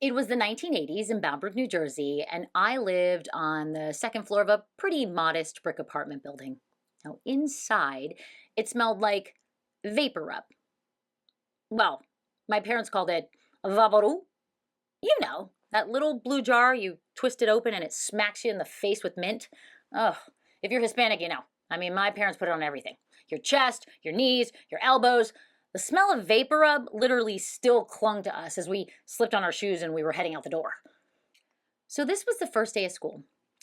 It was the 1980s in Bound Brook, New Jersey, and I lived on the second floor of a pretty modest brick apartment building. Now, inside, it smelled like VaporRub. Well, my parents called it VaporRu. You know, that little blue jar, you twist it open and it smacks you in the face with mint. Ugh, if you're Hispanic, you know. I mean, my parents put it on everything. Your chest, your knees, your elbows. The smell of VaporRub literally still clung to us as we slipped on our shoes and we were heading out the door. So this was the first day of school.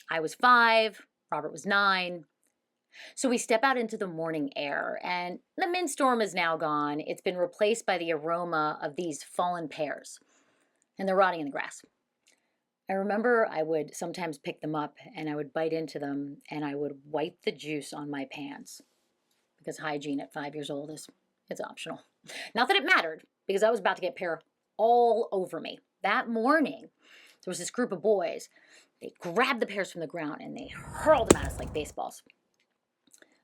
I was 5, Robert was 9. So we step out into the morning air, and the mint storm is now gone. It's been replaced by the aroma of these fallen pears, and they're rotting in the grass. I remember I would sometimes pick them up and I would bite into them and I would wipe the juice on my pants because hygiene at 5 years old it's optional. Not that it mattered because I was about to get pear all over me. That morning, there was this group of boys. They grabbed the pears from the ground and they hurled them at us like baseballs.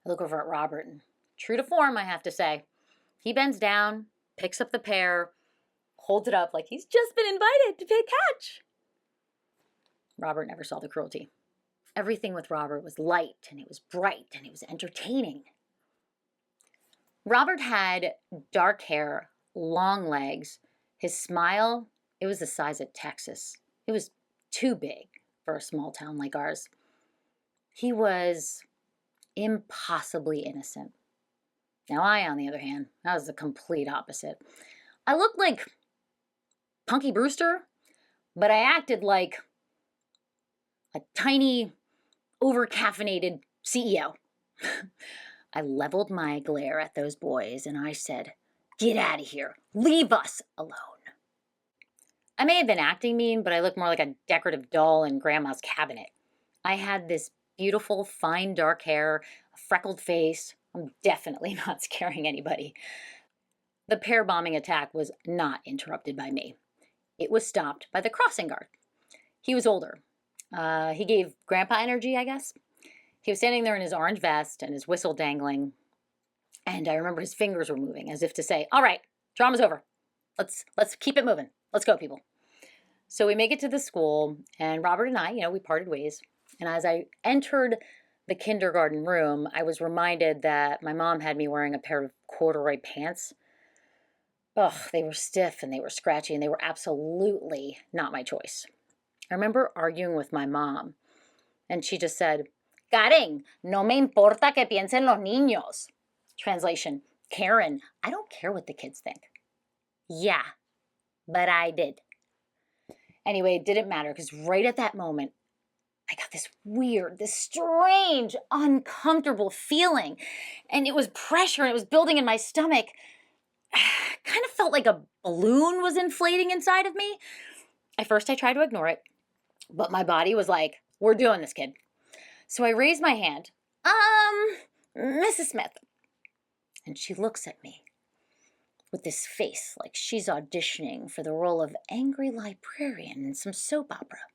I look over at Robert and true to form, I have to say, he bends down, picks up the pear, holds it up like he's just been invited to play catch. Robert never saw the cruelty. Everything with Robert was light and it was bright and it was entertaining. Robert had dark hair, long legs. His smile, it was the size of Texas. It was too big for a small town like ours. He was impossibly innocent. Now I, on the other hand, I was the complete opposite. I looked like Punky Brewster, but I acted like a tiny, over-caffeinated CEO. I leveled my glare at those boys and I said, "Get out of here. Leave us alone." I may have been acting mean, but I looked more like a decorative doll in Grandma's cabinet. I had this beautiful, fine dark hair, a freckled face. I'm definitely not scaring anybody. The pear bombing attack was not interrupted by me. It was stopped by the crossing guard. He was older. He gave Grandpa energy, I guess. He was standing there in his orange vest and his whistle dangling. And I remember his fingers were moving as if to say, "All right, drama's over. Let's keep it moving. Let's go, people." So we make it to the school, and Robert and I, we parted ways. And as I entered the kindergarten room, I was reminded that my mom had me wearing a pair of corduroy pants. Ugh, they were stiff and they were scratchy and they were absolutely not my choice. I remember arguing with my mom, and she just said, "Karen, no me importa que piensen los niños." Translation, "Karen, I don't care what the kids think." Yeah, but I did. Anyway, it didn't matter because right at that moment, I got this weird, this strange, uncomfortable feeling. And it was pressure and it was building in my stomach. Kind of felt like a balloon was inflating inside of me. At first, I tried to ignore it, but my body was like, "We're doing this, kid." So I raised my hand. Mrs. Smith. And she looks at me with this face like she's auditioning for the role of angry librarian in some soap opera.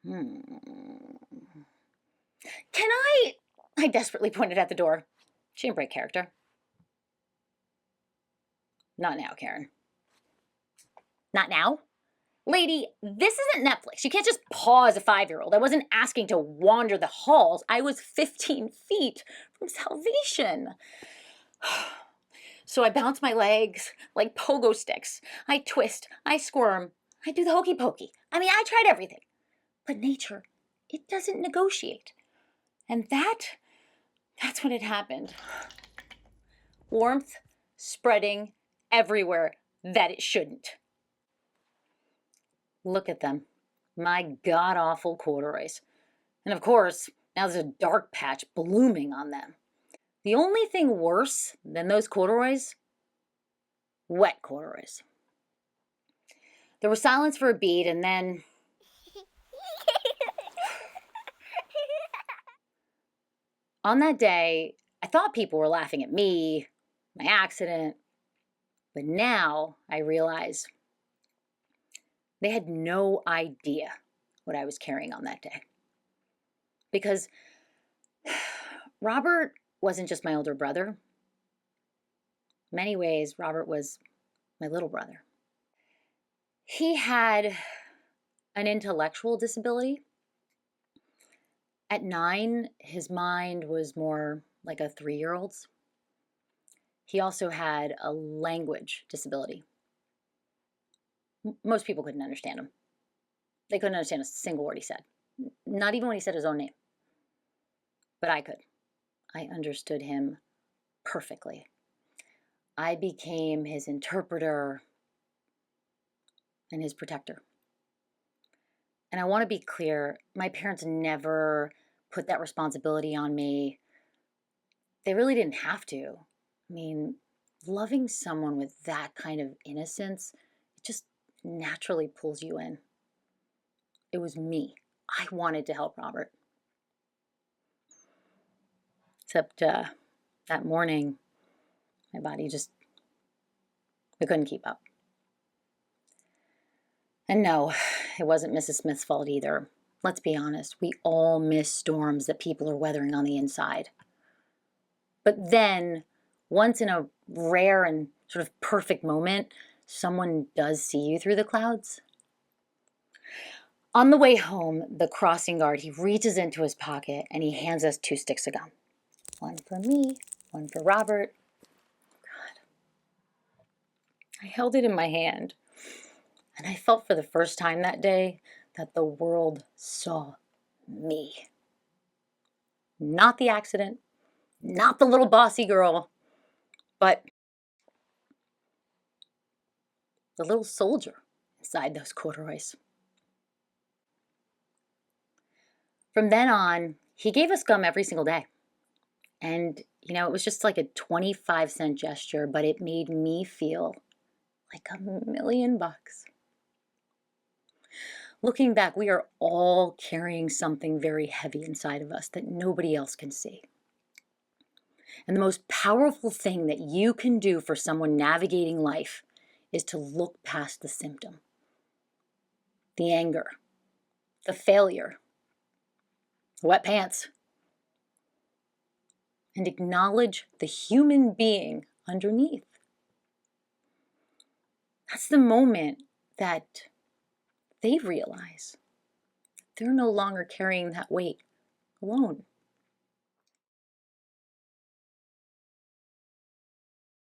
Can I desperately pointed at the door. She didn't break character. "Not now, Karen." "Not now?" "Lady, this isn't Netflix. You can't just pause a 5-year-old. I wasn't asking to wander the halls. I was 15 feet from salvation." So I bounce my legs like pogo sticks. I twist, I squirm, I do the hokey pokey. I mean, I tried everything. But nature, it doesn't negotiate. And that's when it happened. Warmth spreading everywhere that it shouldn't. Look at them, my god-awful corduroys. And of course, now there's a dark patch blooming on them. The only thing worse than those corduroys, wet corduroys. There was silence for a beat, and then on that day, I thought people were laughing at me, my accident, but now I realize they had no idea what I was carrying on that day. Because Robert wasn't just my older brother. In many ways, Robert was my little brother. He had an intellectual disability. At 9, his mind was more like a 3-year-old's. He also had a language disability. Most people couldn't understand him. They couldn't understand a single word he said, not even when he said his own name. But I could. I understood him perfectly. I became his interpreter and his protector. And I want to be clear, my parents never put that responsibility on me. They really didn't have to. I mean, loving someone with that kind of innocence, it just naturally pulls you in. It was me. I wanted to help Robert. Except that morning, my body just, I couldn't keep up. And no, it wasn't Mrs. Smith's fault either. Let's be honest, we all miss storms that people are weathering on the inside. But then, once in a rare and sort of perfect moment, someone does see you through the clouds. On the way home, the crossing guard, he reaches into his pocket and he hands us 2 sticks of gum. One for me, one for Robert. God. I held it in my hand, and I felt for the first time that day that the world saw me. Not the accident, not the little bossy girl, but the little soldier inside those corduroys. From then on, he gave us gum every single day. And, it was just like a 25-cent gesture, but it made me feel like $1,000,000. Looking back, we are all carrying something very heavy inside of us that nobody else can see. And the most powerful thing that you can do for someone navigating life is to look past the symptom, the anger, the failure, the wet pants, and acknowledge the human being underneath. That's the moment that they realize they're no longer carrying that weight alone.